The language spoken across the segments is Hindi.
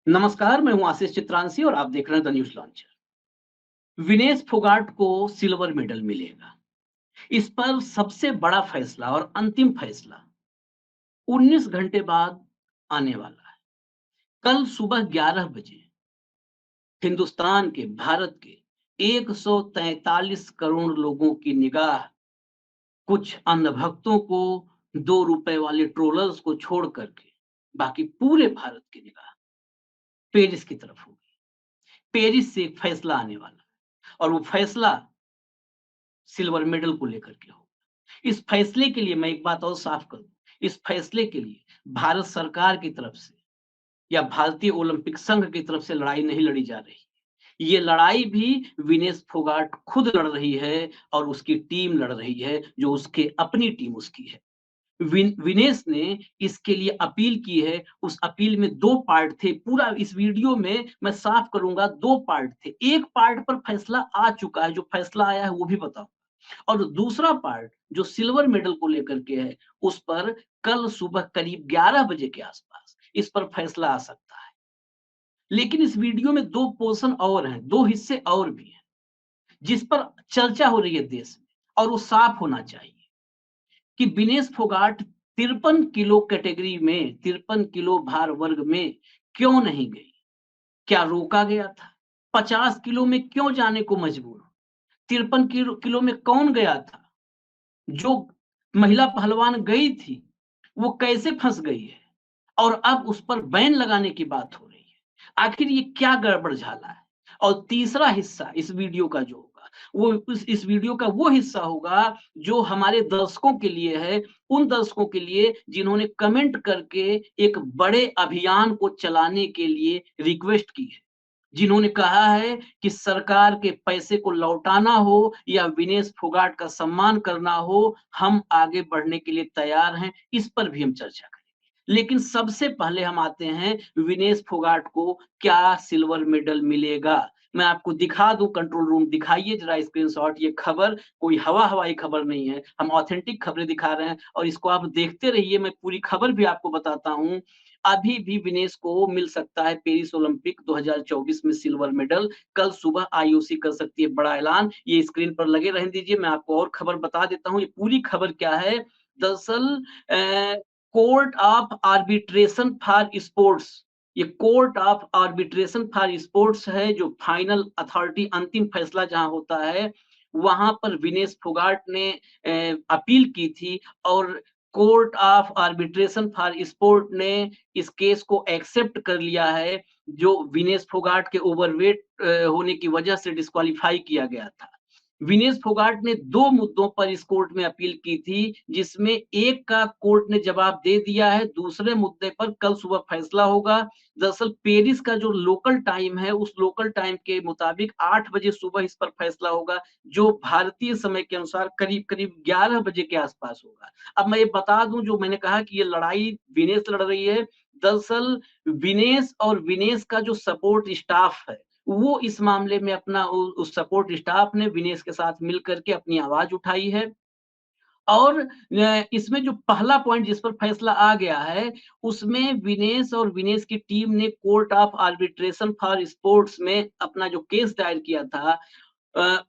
नमस्कार, मैं हूं आशीष चित्रांशी और आप देख रहे हैं the news launcher. Vinesh Phogat को सिल्वर मेडल मिलेगा। इस पर सबसे बड़ा फैसला और अंतिम फैसला 19 घंटे बाद आने वाला है। कल सुबह 11 बजे हिंदुस्तान के, भारत के 143 करोड़ लोगों की निगाह कुछ अंधभक्तों को, 2 रुपए वाले ट्रोलर्स को छोड़ करके बाकी पूरे भारत की निगाह पेरिस की तरफ होगी। पेरिस से एक फैसला आने वाला है और वो फैसला सिल्वर मेडल को लेकर के होगा। इस फैसले के लिए मैं एक बात और साफ कर दूं, इस फैसले के लिए भारत सरकार की तरफ से या भारतीय ओलंपिक संघ की तरफ से लड़ाई नहीं लड़ी जा रही। ये लड़ाई भी विनेश फोगाट खुद लड़ रही है और उसकी टीम लड़ रही है, जो उसके अपनी टीम उसकी है। विनेश ने इसके लिए अपील की है। उस अपील में 2 पार्ट थे। पूरा इस वीडियो में मैं साफ करूंगा, 2 पार्ट थे। एक पार्ट पर फैसला आ चुका है, जो फैसला आया है वो भी बताऊं, और दूसरा पार्ट जो सिल्वर मेडल को लेकर के है, उस पर कल सुबह करीब 11 बजे के आसपास इस पर फैसला आ सकता है। लेकिन इस वीडियो में 2 पोर्शन और हैं, 2 हिस्से और भी हैं, जिस पर चर्चा हो रही है देश में, और वो साफ होना चाहिए कि विनेश फोगाट 53 किलो कैटेगरी में, 53 किलो भार वर्ग में क्यों नहीं गई? क्या रोका गया था? 50 किलो में क्यों जाने को मजबूर? 53 किलो में कौन गया था? जो महिला पहलवान गई थी, वो कैसे फंस गई है? और अब उस पर बैन लगाने की बात हो रही है। आखिर ये क्या गड़बड़-झाला है? और तीसरा हिस्सा इस वीडियो का जो होगा, वो इस वीडियो का वो हिस्सा होगा जो हमारे दर्शकों के लिए है, उन दर्शकों के लिए जिन्होंने कमेंट करके एक बड़े अभियान को चलाने के लिए रिक्वेस्ट की है। जिन्होंने कहा है कि सरकार के पैसे को लौटाना हो या विनेश फोगाट का सम्मान करना हो, हम आगे बढ़ने के लिए तैयार हैं। इस पर भी हम चर्चा करेंगे। लेकिन सबसे पहले हम आते हैं विनेश फोगाट को क्या सिल्वर मेडल मिलेगा? मैं आपको दिखा दूं, कंट्रोल रूम दिखाइए जरा स्क्रीनशॉट। ये खबर कोई हवा-हवाई खबर नहीं है। हम ऑथेंटिक खबरें दिखा रहे हैं और इसको आप देखते रहिए। मैं पूरी खबर भी आपको बताता हूं। अभी भी विनेश को मिल सकता है पेरिस ओलंपिक 2024 में सिल्वर मेडल। कल सुबह आईओसी कर सकती है बड़ा ऐलान। ये स्क्रीन पर लगे रहने दीजिए, मैं आपको और खबर बता देता हूँ। ये पूरी खबर क्या है? दरअसल court of arbitration for sports, ये court of arbitration for sports है, जो फाइनल अथॉरिटी, अंतिम फैसला जहां होता है, वहां पर विनेश फोगाट ने अपील की थी और court of arbitration for sport ने इस केस को एक्सेप्ट कर लिया है, जो विनेश फोगाट के ओवरवेट होने की वजह से डिस्क्वालीफाई किया गया था। विनेश फोगाट ने 2 मुद्दों पर इस कोर्ट में अपील की थी, जिसमें एक का कोर्ट ने जवाब दे दिया है, दूसरे मुद्दे पर कल सुबह फैसला होगा। दरअसल पेरिस का जो लोकल टाइम है, उस लोकल टाइम के मुताबिक 8 बजे सुबह इस पर फैसला होगा, जो भारतीय समय के अनुसार करीब-करीब 11 बजे के आसपास होगा। अब मैं ये बता दूं, जो मैंने कहा कि ये लड़ाई विनेश लड़ रही है, दरअसल विनेश और विनेश का जो सपोर्ट स्टाफ है, वो इस मामले में अपना उस सपोर्ट स्टाफ ने विनेश के साथ मिल करके अपनी आवाज उठाई है। और इसमें जो पहला पॉइंट जिस पर फैसला आ गया है, उसमें विनेश और विनेश की टीम ने court of arbitration for sports में अपना जो केस दायर किया था,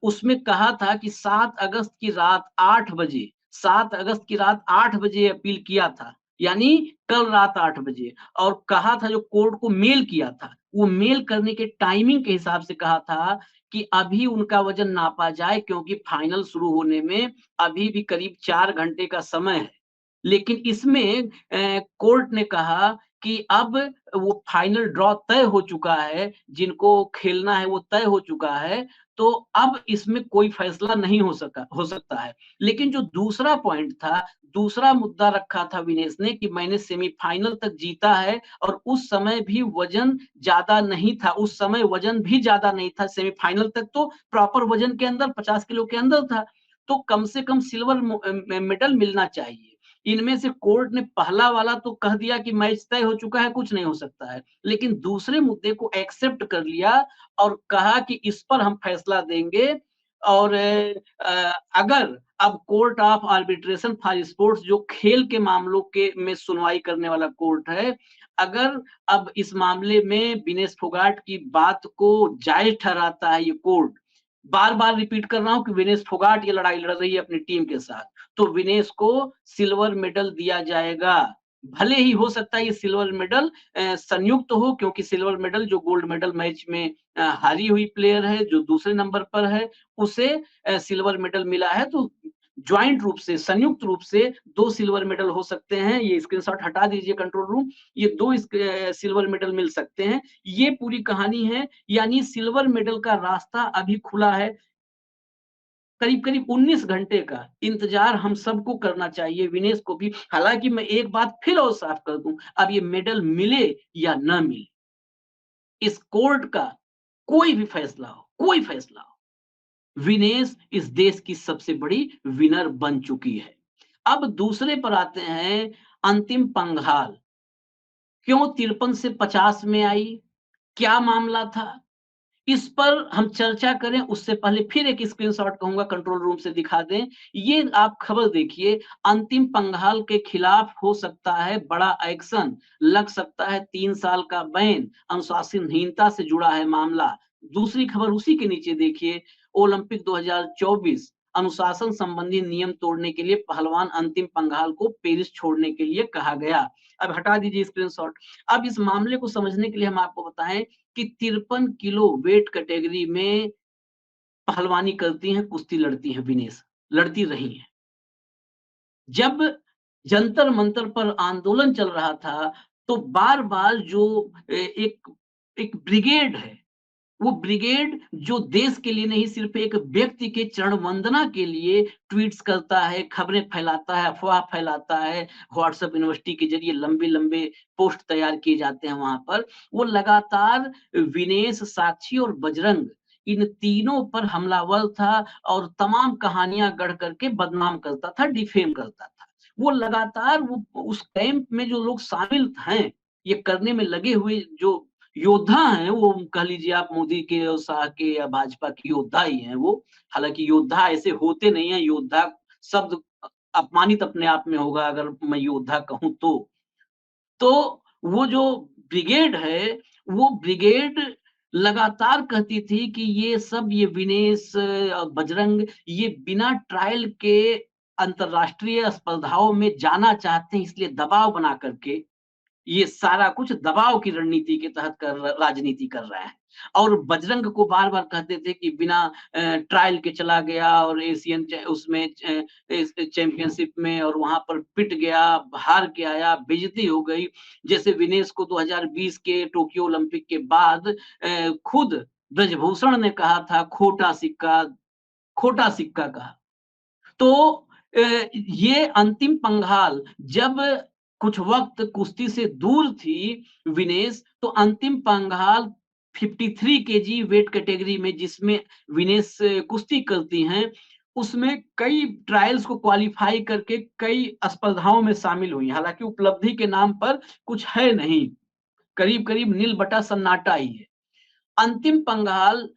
उसमें कहा था कि 7 अगस्त की रात 8 बजे, 7 अगस्त की रात 8 बजे अपील किया था, यानी कल रात 8 बजे, और कहा था, जो कोर्ट को मेल किया था, वो मेल करने के टाइमिंग के हिसाब से कहा था कि अभी उनका वजन नापा जाए, क्योंकि फाइनल शुरू होने में अभी भी करीब 4 घंटे का समय है। लेकिन इसमें कोर्ट ने कहा कि अब वो फाइनल ड्रॉ तय हो चुका है, जिनको खेलना है वो तय हो चुका है, तो अब इसमें कोई फैसला नहीं हो सकता है। लेकिन जो दूसरा पॉइंट था, दूसरा मुद्दा रखा था विनेश ने कि मैंने सेमीफाइनल तक जीता है और उस समय भी वजन ज़्यादा नहीं था, उस समय वजन भी ज़्यादा नहीं था, सेमीफाइनल तक तो प्रॉपर वजन के अंदर 50 किलो के अंदर था, तो कम से कम सिल्वर मेडल मिलना चाहिए। इनमें से कोर्ट ने पहला वाला तो कह दिया कि मैच तय हो चुका है, कुछ नहीं हो सकता है। लेकिन दूसरे मुद्दे को एक्सेप्ट कर लिया और कहा कि इस पर हम फैसला देंगे, और अगर अब court of arbitration for sports, जो खेल के मामलों के में सुनवाई करने वाला कोर्ट है, अगर अब इस मामले में विनेश फोगाट की बात को जायज ठहराता है ये कोर्ट, बार-बार रिपीट कर रहा हूँ कि विनेश फोगाट ये लड़ाई लड़ रही है अपनी टीम के साथ, तो विनेश को सिल्वर मेडल दिया जाएगा। भले ही हो सकता है ये सिल्वर मेडल संयुक्त हो, क्योंकि सिल्वर मेडल जो गोल्ड मेडल मैच में हारी हुई प्लेयर है, जो दूसरे नंबर पर है, उसे सिल्वर मेडल मिला है, तो जॉइंट रूप से, संयुक्त रूप से 2 सिल्वर मेडल हो सकते हैं। ये स्क्रीनशॉट हटा दीजिए कंट्रोल रूम, ये 2 सिल्वर मेडल मिल सकते हैं। ये पूरी कहानी है, यानी सिल्वर मेडल का रास्ता अभी खुला है। करीब-करीब 19 घंटे का इंतजार हम सबको करना चाहिए, विनेश को भी। हालाँकि मैं एक बात फिर और साफ कर दूँ, अब ये मेडल मिले या ना मिले, इस कोर्ट का कोई फैसला हो, विनेश इस देश की सबसे बड़ी विनर बन चुकी है। अब दूसरे पर आते हैं, अंतिम पंघाल। क्यों 53 से 50 में आई? क्या मामला था? इस पर हम चर्चा करें उससे पहले फिर एक स्क्रीनशॉट कहूँगा कंट्रोल रूम से दिखा दें। ये आप खबर देखिए, अंतिम पंघाल के खिलाफ हो सकता है बड़ा एक्शन, लग सकता है 3 साल का बैन, अनुशासनहीनता से जुड़ा है मामला। दूसरी खबर उसी के नीचे देखिए, ओलंपिक 2024 अनुशासन संबंधी नियम तोड़ने के लिए पहलवान अंतिम पंघाल को पेरिस छोड़ने के लिए कहा गया। अब हटा दीजिए स्क्रीनशॉट। अब इस मामले को समझने के लिए हम आपको बताएं कि 53 किलो वेट कैटेगरी में पहलवानी करती हैं, कुश्ती लड़ती हैं विनेश, लड़ती रही हैं। जब जंतर मंतर पर आंदोलन चल रहा था, तो बार-बार जो एक एक ब्रिगेड है, वो ब्रिगेड जो देश के लिए नहीं, सिर्फ एक व्यक्ति के चरण वंदना के लिए ट्वीट्स करता है, खबरें फैलाता है, अफवाह फैलाता है, व्हाट्सएप यूनिवर्सिटी के जरिए लंबे-लंबे पोस्ट तैयार किए जाते हैं वहां पर। वो लगातार विनेश, साक्षी और बजरंग, इन तीनों पर हमलावर था और तमाम कहानियां गढ़ करके बदनाम करता था, डिफेम करता था। वो लगातार वो उस कैंप में जो लोग शामिल हैं, ये करने में लगे हुए जो योद्धा हैं, वो कह लीजिए आप मोदी के और शाह के या भाजपा के योद्धा ही हैं वो। हालाँकि योद्धा ऐसे होते नहीं हैं, योद्धा शब्द अपमानित अपने आप में होगा अगर मैं योद्धा कहूँ तो। तो वो जो ब्रिगेड है, वो ब्रिगेड लगातार कहती थी कि ये सब, ये विनेश बजरंग, ये बिना ट्रायल के अंतर्राष्ट्रीय स्पर्धाओं में जाना चाहते हैं, इसलिए दबाव बना करके ये सारा कुछ दबाव की रणनीति के तहत राजनीति कर रहे हैं। और बजरंग को बार-बार कहते थे कि बिना ट्रायल के चला गया और एशियन उसमें इस चैंपियनशिप में और वहां पर पिट गया, हार के आया, बेइज्जती हो गई। जैसे विनेश को 2020 के टोक्यो ओलंपिक के बाद खुद ब्रजभूषण ने कहा था, खोटा सिक्का कहा। तो ये अंतिम पंघाल जब कुछ वक्त कुश्ती से दूर थी विनेश, तो अंतिम पंघाल 53 केजी वेट कैटेगरी में, जिसमें विनेश कुश्ती करती हैं, उसमें कई ट्रायल्स को क्वालीफाई करके कई स्पर्धाओं में शामिल हुई। हालांकि उपलब्धि के नाम पर कुछ है नहीं, करीब करीब नील बटा सन्नाटा ही है। अंतिम पंघाल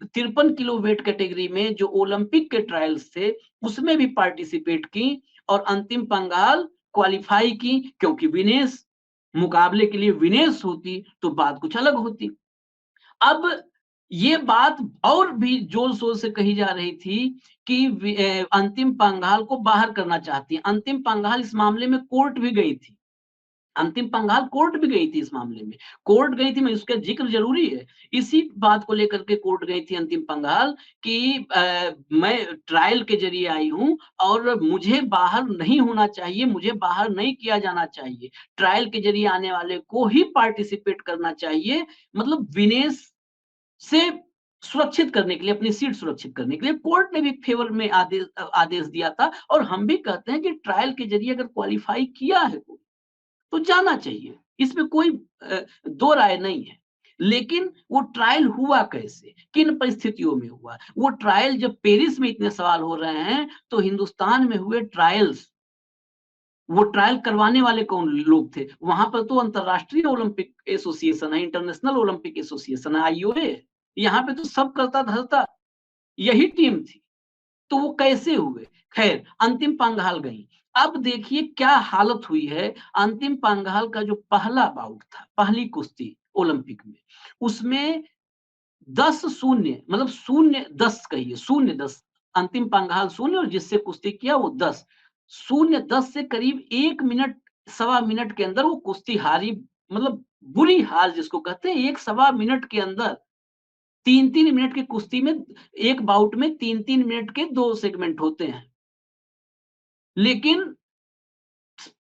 53 किलो वेट कैटेगरी में जो ओलंपिक के ट्रायल्स थे, उसमें भी पार्टिसिपेट की और अंतिम पंघाल क्वालीफाई की, क्योंकि विनेश, मुकाबले के लिए विनेश होती तो बात कुछ अलग होती। अब ये बात और भी जोर शोर से कही जा रही थी कि अंतिम पंघाल को बाहर करना चाहती है। अंतिम पंघाल इस मामले में कोर्ट भी गई थी। अंतिम पंघाल कोर्ट भी गई थी इस मामले में। कोर्ट गई थी, मैं उसका जिक्र ज़रूरी है। इसी बात को लेकर के कोर्ट गई थी अंतिम पंघाल कि मैं ट्रायल के ज़रिए आई हूँ और मुझे बाहर नहीं होना चाहिए, मुझे बाहर नहीं किया जाना चाहिए। ट्रायल के ज़रिए आने वाले को ही पार्टिसिपेट करना चाहिए। मतलब विनेश से सुरक्षित करने के लिए, अपनी सीट सुरक्षित करने के लिए कोर्ट ने भी फेवर में आदेश दिया था। और हम भी कहते हैं कि ट्रायल के ज़रिए अगर क्वालीफाई किया है कोई, तो जाना चाहिए, इसमें कोई दो राय नहीं है। लेकिन वो ट्रायल हुआ कैसे, किन परिस्थितियों में हुआ? वो ट्रायल जब पेरिस में इतने सवाल हो रहे हैं, तो हिंदुस्तान में हुए ट्रायल्स, वो ट्रायल करवाने वाले कौन लोग थे? वहां पर तो अंतरराष्ट्रीय ओलंपिक एसोसिएशन है, इंटरनेशनल ओलंपिक एसोसिएशन है, आईओए। यहाँ पे तो सब करता धरता यही टीम थी। तो वो कैसे हुए? खैर, अंतिम पंघाल गई। अब देखिए क्या हालत हुई है। अंतिम पंघाल का जो पहला बाउट था, पहली कुश्ती ओलंपिक में, उसमें 10-0 मतलब 0-10 कहिए, 0-10 अंतिम पंघाल 0 और जिससे कुश्ती किया वो 10। 0-10 से करीब 1 मिनट, सवा मिनट के अंदर वो कुश्ती हारी, मतलब बुरी हार जिसको कहते हैं। 1 सवा मिनट के अंदर 3-3 मिनट की कुश्ती में, एक बाउट में 3-3 मिनट के 2 सेगमेंट होते हैं। लेकिन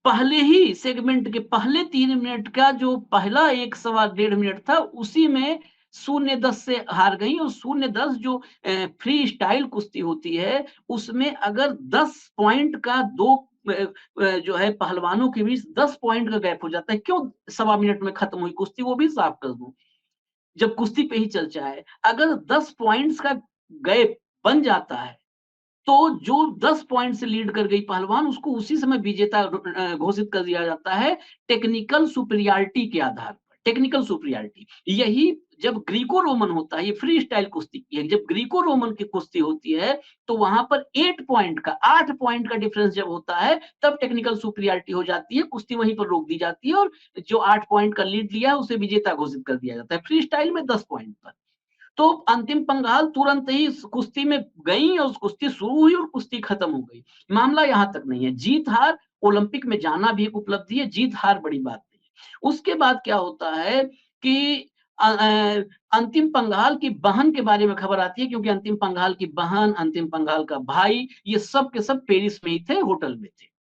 पहले ही सेगमेंट के पहले 3 मिनट का जो पहला 1 सवा डेढ़ मिनट था, उसी में 0-10 से हार गईं। और 0-10 जो फ्री स्टाइल कुश्ती होती है, उसमें अगर 10 पॉइंट का 2 जो है पहलवानों के बीच 10 पॉइंट का गैप हो जाता है। क्यों सवा मिनट में खत्म हुई कुश्ती, वो भी साफ कर दूं, जब कुश्ती पे ही चर्चा है। अगर 10 पॉइंट्स का गैप बन जाता है, तो जो 10 पॉइंट से लीड कर गई पहलवान, उसको उसी समय विजेता घोषित कर दिया जाता है, टेक्निकल सुपीरियरिटी के आधार पर। टेक्निकल सुपीरियरिटी यही जब ग्रीको रोमन होता है, ये फ्री स्टाइल कुश्ती की है। जब ग्रीको रोमन की कुश्ती होती है, तो वहां पर 8 पॉइंट का डिफरेंस जब होता है, तब टेक्निकल सुपीरियरिटी हो जाती है, कुश्ती वहीं पर रोक दी जाती है और जो 8 पॉइंट का लीड लिया है उसे विजेता घोषित कर दिया जाता है। फ्री स्टाइल में 10 पॉइंट पर। तो अंतिम पंघाल तुरंत ही इस कुश्ती में गई और कुश्ती शुरू हुई और कुश्ती खत्म हो गई। मामला यहाँ तक नहीं है। जीत हार, ओलंपिक में जाना भी एक उपलब्धि है, जीत हार बड़ी बात नहीं है। उसके बाद क्या होता है कि अंतिम पंघाल की बहन के बारे में खबर आती है, क्योंकि अंतिम पंघाल की बहन, अंतिम पंघाल का भाई, ये सब के सब पेरिस में ही थे, होटल में थे।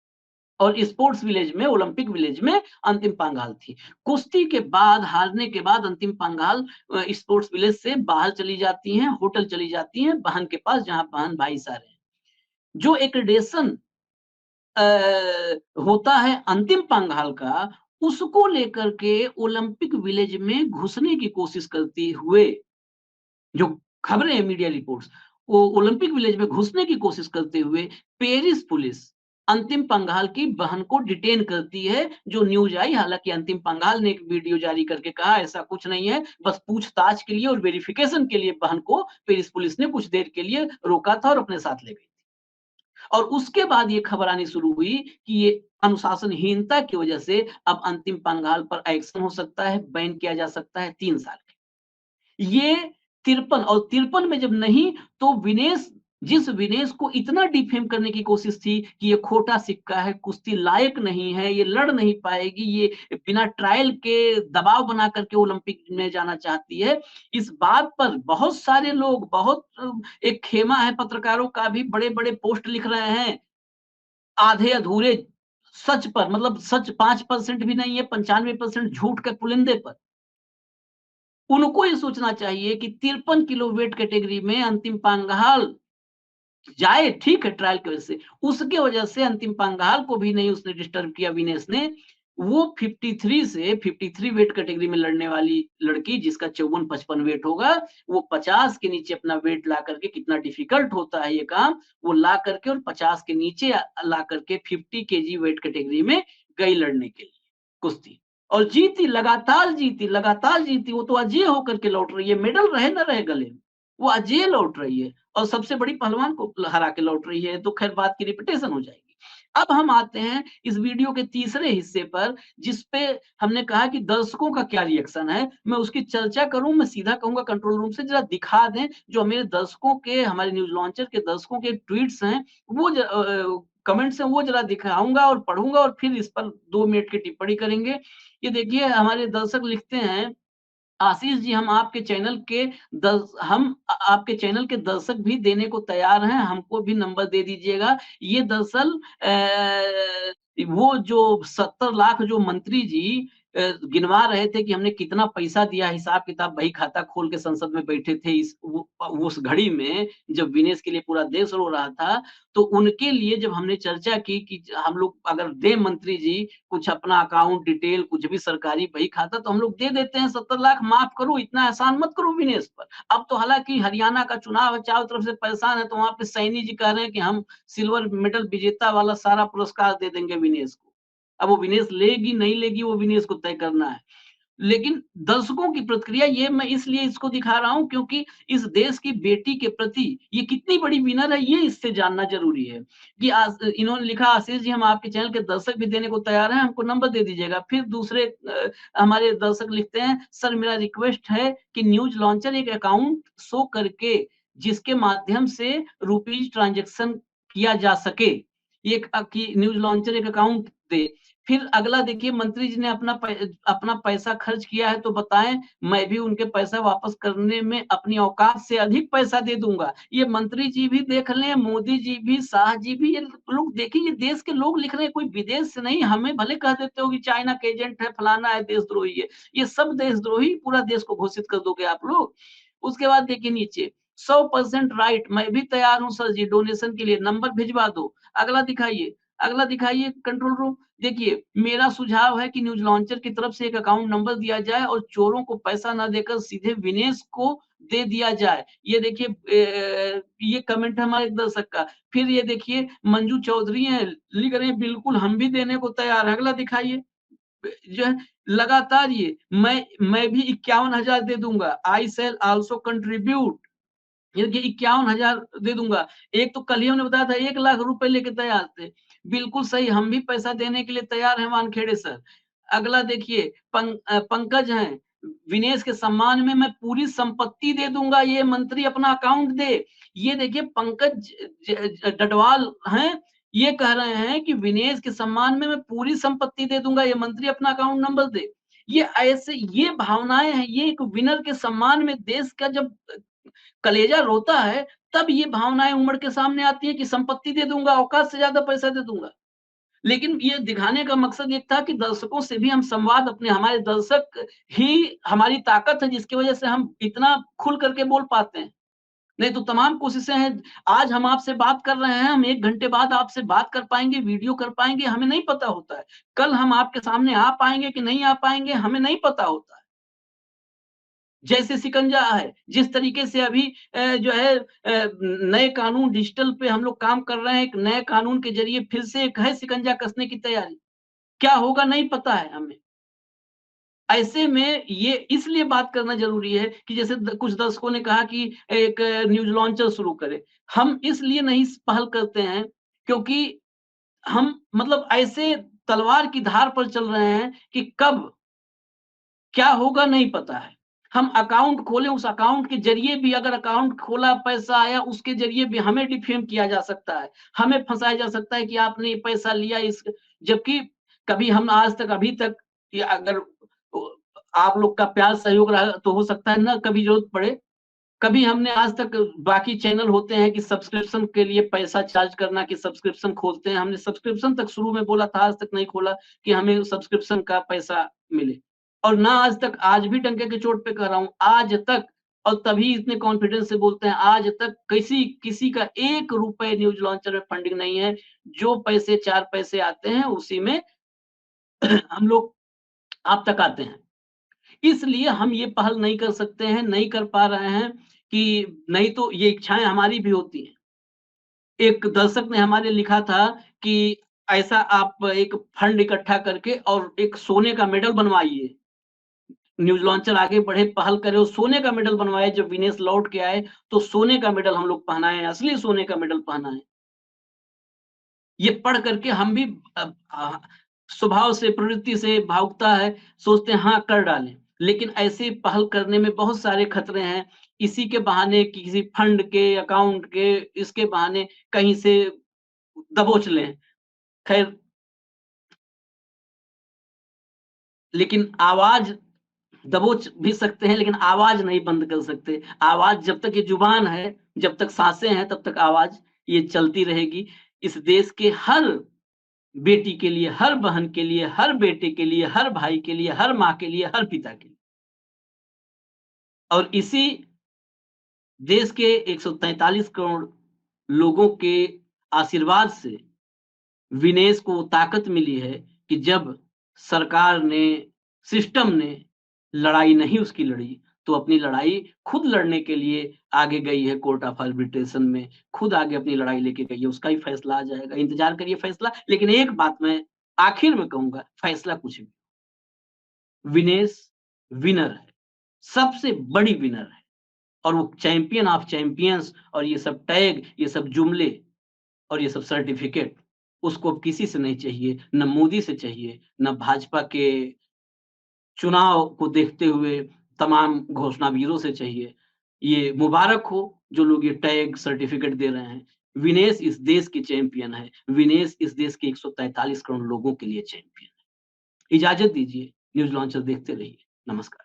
और स्पोर्ट्स विलेज में, ओलंपिक विलेज में अंतिम पंघाल थी। कुश्ती के बाद, हारने के बाद अंतिम पंघाल स्पोर्ट्स विलेज से बाहर चली जाती हैं, होटल चली जाती हैं बहन के पास, जहां बहन भाई सारे हैं। जो एक्रेडिटेशन होता है अंतिम पंघाल का, उसको लेकर के ओलंपिक विलेज में घुसने की कोशिश करते हुए, जो खबरें हैं मीडिया रिपोर्ट्स, वो ओलंपिक विलेज में घुसने की कोशिश करते हुए पेरिस पुलिस अंतिम पंघाल की बहन को डिटेन करती है। जो न्यूज आई, हालांकि अंतिम पंघाल ने एक वीडियो जारी करके कहा ऐसा कुछ नहीं है, बस पूछताछ के लिए और वेरिफिकेशन के लिए बहन को पेरिस पुलिस ने कुछ देर के लिए रोका था और अपने साथ ले गई। और उसके बाद ये खबर आनी शुरू हुई कि ये अनुशासनहीनता की वजह से अब अंतिम पंघाल पर एक्शन हो सकता है, बैन किया जा सकता है 3 साल। ये 53, और 53 में जब नहीं, तो विनेश, जिस विनेश को इतना डिफेम करने की कोशिश थी कि ये खोटा सिक्का है, कुश्ती लायक नहीं है, ये लड़ नहीं पाएगी, ये बिना ट्रायल के दबाव बना करके ओलंपिक में जाना चाहती है। इस बात पर बहुत सारे लोग, बहुत एक खेमा है पत्रकारों का भी, बड़े-बड़े पोस्ट लिख रहे हैं, आधे अधूरे सच पर, मतलब सच 5% भी नहीं है, 95% झूठ के पुलिंदे पर। उनको ये सोचना चाहिए कि 53 किलो वेट कैटेगरी में अंतिम पंघाल जाए, ठीक है, ट्रायल की वजह से, उसके वजह से अंतिम पंघाल को भी नहीं उसने डिस्टर्ब किया विनेश ने। वो 53 से 53 वेट कैटेगरी में लड़ने वाली लड़की, जिसका 54-55 वेट होगा, वो 50 के नीचे अपना वेट ला करके, कितना डिफिकल्ट होता है ये काम, वो ला करके और 50 के नीचे ला करके 50 केजी वेट कैटेगरी में गई लड़ने के लिए कुश्ती, और जीती, लगातार जीती, लगातार जीती। वो तो अजेय होकर के लौट रही है, मेडल रहे ना रहे गले में, वो अजेय लौट रही है और सबसे बड़ी पहलवान को हरा के लौट रही है। तो खैर बात की रिपीटेशन हो जाएगी। अब हम आते हैं इस वीडियो के तीसरे हिस्से पर, जिसपे हमने कहा कि दर्शकों का क्या रिएक्शन है। मैं उसकी चर्चा करूं, मैं सीधा कहूंगा कंट्रोल रूम से जरा दिखा दें जो मेरे दर्शकों के, हमारे न्यूज लॉन्चर के दर्शकों के ट्वीट्स हैं, वो कमेंट्स हैं, वो जरा दिखाऊंगा और पढ़ूंगा और फिर इस पर 2 मिनट की टिप्पणी करेंगे। ये देखिए, हमारे दर्शक लिखते हैं, आशीष जी, हम आपके चैनल के आपके चैनल के दर्शक भी देने को तैयार हैं, हमको भी नंबर दे दीजिएगा। ये दरअसल वो जो 70 लाख जो मंत्री जी गिनवा रहे थे कि हमने कितना पैसा दिया, हिसाब किताब वही खाता खोल के संसद में बैठे थे उस घड़ी में, जब विनेश के लिए पूरा देश रो रहा था। तो उनके लिए जब हमने चर्चा की कि हम लोग अगर दे मंत्री जी कुछ अपना अकाउंट डिटेल, कुछ भी सरकारी बही खाता, तो हम लोग दे देते हैं 70 लाख, माफ करो, इतना एहसान मत करो विनेश पर। अब तो हालांकि हरियाणा का चुनाव है, चारों तरफ से परेशान है, तो वहां पे सैनी जी कह रहे हैं कि हम सिल्वर मेडल विजेता वाला सारा पुरस्कार दे देंगे विनेश को। अब वो विनेश लेगी नहीं लेगी, वो विनेश को तय करना है। लेकिन दर्शकों की प्रतिक्रिया ये मैं इसलिए इसको दिखा रहा हूँ क्योंकि इस देश की बेटी के प्रति ये कितनी बड़ी विनर है ये इससे जानना ज़रूरी है। कि इन्होंने लिखा आशीष जी हम आपके चैनल के दर्शक भी देने को तैयार हैं, हमको नंबर दे दीजिएगा। फिर दूसरे हमारे दर्शक लिखते हैं सर मेरा रिक्वेस्ट है कि न्यूज़ लॉन्चर एक अकाउंट शो करके जिसके माध्यम से रुपीज़ ट्रांज़ैक्शन किया जा सके। एक कि न्यूज़ लॉन्चर एक अकाउंट दे। फिर अगला देखिए मंत्री जी ने अपना पैसा खर्च किया है तो बताएं मैं भी उनके पैसा वापस करने में अपनी औकात से अधिक पैसा दे दूंगा। ये मंत्री जी भी देख लें, मोदी जी भी, शाह जी भी, ये लोग देखिए ये देश के लोग लिख रहे हैं, कोई विदेश से नहीं। हमें भले कह देते हो कि चाइना के एजेंट है, फलाना है, देशद्रोही है, ये सब देशद्रोही पूरा देश को घोषित कर दोगे आप लोग। उसके बाद देखिए नीचे 100% राइट, मैं भी तैयार हूं सर जी डोनेशन के लिए, नंबर भिजवा दो। अगला दिखाइए कंट्रोल रूम। देखिए मेरा सुझाव है कि न्यूज़ लॉन्चर की तरफ से एक अकाउंट नंबर दिया जाए और चोरों को पैसा ना देकर सीधे विनेश को दे दिया जाए। ये देखिए ये कमेंट है हमारे एक दर्शक का। फिर ये देखिए मंजू चौधरी हैं, लिख रहे हैं बिल्कुल हम भी देने को तैयार हैं। अगला दिखाइए जो है लगातार ये मैं भी 51,000 दे दूंगा। आई शैल आल्सो कंट्रीब्यूट, ये देखिए 51,000 दे दूंगा। एक तो कल ही हमने बताया था 1 लाख रुपए लेके तैयार थे। बिल्कुल सही, हम भी पैसा देने के लिए तैयार हैं वानखेड़े सर। अगला देखिए पंकज हैं, विनेश के सम्मान में मैं पूरी संपत्ति दे दूंगा, ये मंत्री अपना अकाउंट दे। ये देखिए पंकज डडवाल हैं, ये कह रहे हैं कि विनेश के सम्मान में मैं पूरी संपत्ति दे दूंगा, ये मंत्री अपना अकाउंट नंबर दे। ये ऐसे ये भावनाएं हैं, ये एक विनर के सम्मान में देश का जब कलेजा रोता है तब ये भावनाएं उमड़ के सामने आती है कि संपत्ति दे दूंगा, औकात से ज्यादा पैसा दे दूंगा। लेकिन ये दिखाने का मकसद ये था कि दर्शकों से भी हम संवाद, अपने हमारे दर्शक ही हमारी ताकत है जिसकी वजह से हम इतना खुल करके बोल पाते हैं। नहीं तो तमाम कोशिशें हैं। आज हम आपसे बात कर रहे हैं, हम 1 घंटे बाद आपसे बात कर पाएंगे, वीडियो कर पाएंगे, हमें नहीं पता होता है। कल हम आपके सामने आ पाएंगे कि नहीं आ पाएंगे, हमें नहीं पता होता है। जैसे शिकंजा है, जिस तरीके से अभी जो है नए कानून डिजिटल पे हम लोग काम कर रहे हैं, एक नए कानून के ज़रिए फिर से एक है शिकंजा कसने की तैयारी। क्या होगा नहीं पता है हमें। ऐसे में ये इसलिए बात करना ज़रूरी है कि जैसे कुछ दर्शकों ने कहा कि एक न्यूज़ लॉन्चर शुरू करें। हम इसलिए नहीं पहल करते हैं क्योंकि हम मतलब ऐसे तलवार की धार पर चल रहे हैं कि कब क्या होगा नहीं पता है। हम अकाउंट खोले, उस अकाउंट के ज़रिए भी अगर अकाउंट खोला, पैसा आया, उसके ज़रिए भी हमें डिफेम किया जा सकता है। हमें फँसाया जा सकता है कि आपने ये पैसा लिया इस, जबकि कभी हम आज तक अभी तक या अगर ओ आप लोग का प्यार सहयोग रहा तो हो सकता है ना कभी ज़रूरत पड़े। कभी हमने आज तक, बाकी चैनल होते हैं कि सब्सक्रिप्शन के लिए पैसा चार्ज करना कि सब्सक्रिप्शन खोलते हैं। हमने सब्सक्रिप्शन तक शुरू में बोला था, आज तक नहीं खोला कि हमें सब्सक्रिप्शन का पैसा मिले। और ना आज तक, आज भी डंके की चोट पे कह रहा हूँ, आज तक, और तभी इतने कॉन्फिडेंस से बोलते हैं, आज तक किसी किसी का 1 रुपए न्यूज़ लॉन्चर में फंडिंग नहीं है। जो पैसे 4 पैसे आते हैं उसी में हम लोग आप तक आते हैं। इसलिए हम ये पहल नहीं कर सकते हैं, नहीं कर पा रहे हैं कि नहीं तो ये इच्छाएँ हमारी भी होती हैं। एक दर्शक ने हमारे लिखा था कि ऐसा आप एक फंड इकट्ठा करके और एक सोने का मेडल बनवाइए। न्यूज़ लॉन्चर आगे बढ़े, पहल करे और सोने का मेडल बनवाए। जब विनेश लौट के आए, तो सोने का मेडल हम लोग पहनाएँ, असली सोने का मेडल पहनाएँ। ये पढ़ करके हम भी स्वभाव से, प्रवृत्ति से भावुकता है, सोचते हैं हाँ, कर डालें। लेकिन ऐसे पहल करने में बहुत सारे खतरे हैं। इसी के बहाने किसी फंड के, अकाउंट के, इसके बहाने कहीं से दबोच लें। खैर, लेकिन आवाज़ दबोच भी सकते हैं, लेकिन आवाज़ नहीं बंद कर सकते। आवाज़ जब तक ये ज़ुबान है, जब तक साँसें हैं, तब तक आवाज़ ये चलती रहेगी। इस देश के हर बेटी के लिए, हर बहन के लिए, हर बेटे के लिए, हर भाई के लिए, हर माँ के लिए, हर पिता के लिए। और इसी देश के 143 करोड़ लोगों के आशीर्वाद से विनेश को ताकत मिली है कि जब सरकार ने, सिस्टम ने लड़ाई नहीं उसकी लड़ी, तो अपनी लड़ाई खुद लड़ने के लिए आगे गई है कोर्ट ऑफ आर्बिट्रेशन में, खुद आगे अपनी लड़ाई लेके गई है, उसका ही फैसला आ जाएगा, इंतज़ार करिए फैसला। लेकिन एक बात मैं आखिर में कहूँगा, फैसला कुछ भी, विनेश विनर है, सबसे बड़ी विनर है। और वो चैंपियन ऑफ चैंपियंस और ये सब टैग, ये सब जुमले और ये सब सर्टिफिकेट उसको अब किसी से नहीं चाहिए, ना मोदी से चाहिए, ना भाजपा के चुनाव को देखते हुए तमाम घोषणावीरों से चाहिए। ये मुबारक हो जो लोग ये टैग सर्टिफिकेट दे रहे हैं। विनेश इस देश के चैंपियन है। विनेश इस देश के 143 करोड़ लोगों के लिए चैंपियन है। इजाज़त दीजिए, न्यूज़ लॉन्चर देखते रहिए। नमस्कार।